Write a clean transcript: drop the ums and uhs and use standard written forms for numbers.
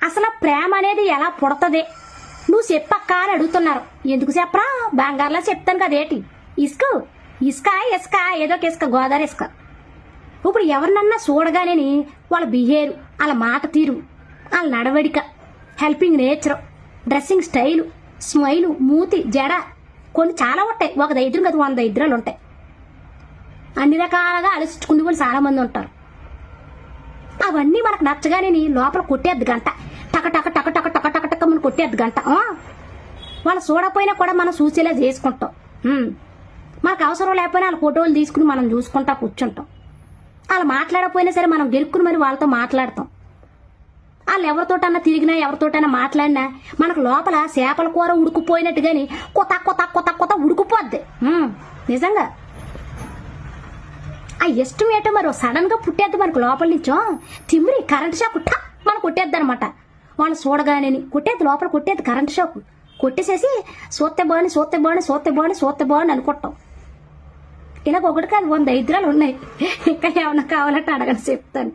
అసలు ప్రేమ అనేది ఎలా పుడతది నువ్వు చెప్పక్క అని అడుగుతున్నారు. ఎందుకు చెప్పరా, బంగారులా చెప్తాను కదేటి. ఇసుక ఇసుక ఇసుక ఏదో ఇసుక, గోదావరి ఇసుక. ఇప్పుడు ఎవరినన్నా చూడగానే వాళ్ళ బిహేవ్, వాళ్ళ మాట తీరు, వాళ్ళ నడవడిక, helping nature, dressing style, smile, మూతి, జడ, కొన్ని చాలా ఉంటాయి. ఒక దరిద్రం కదా 100 దరిద్రాలు ఉంటాయి. అన్ని రకాలుగా అలసించుకునే వాళ్ళు చాలా మంది ఉంటారు. అవన్నీ మనకు నచ్చగానే లోపల కొట్టేద్ది గంట, టక టక టక టక టక టక టక మనం కొట్టేద్ది గంట. వాళ్ళు చూడకపోయినా కూడా మనం చూసేలా చేసుకుంటాం. మనకు అవసరం లేకపోయినా వాళ్ళ ఫోటోలు తీసుకుని మనం చూసుకుంటా కూర్చుంటాం. వాళ్ళు మాట్లాడకపోయినా సరే మనం గెలుక్కుని మరి వాళ్ళతో మాట్లాడతాం. వాళ్ళు ఎవరితోటన్నా తిరిగినా ఎవరితోటైనా మాట్లాడినా మనకు లోపల చేపల కూర ఉడుకుపోయినట్టుగాని కొత్త కొత్త కొత్త కొత్త ఉడుకుపోద్ది. నిజంగా ఆ ఇష్టం ఏంటో మరి సడన్ గా పుట్టేద్ది మనకు లోపల నుంచో తిమ్మిరి కరెంట్ షాక్ మనం కొట్టేద్ది అనమాట. వాళ్ళు చూడగానే కొట్టేది, లోపల కొట్టేది కరెంట్ షాక్. కొట్టేసేసి సోత్తే బాగుని సోత్తే బాగుని సోత్తే బాగుని సోత్తే బాగుని అనుకుంటాం. ఇలాగ ఒకటి కాదు 100 దరిద్రాలు ఉన్నాయి. ఇంకా ఏమన్నా కావాలంటే అడగని చెప్తాను.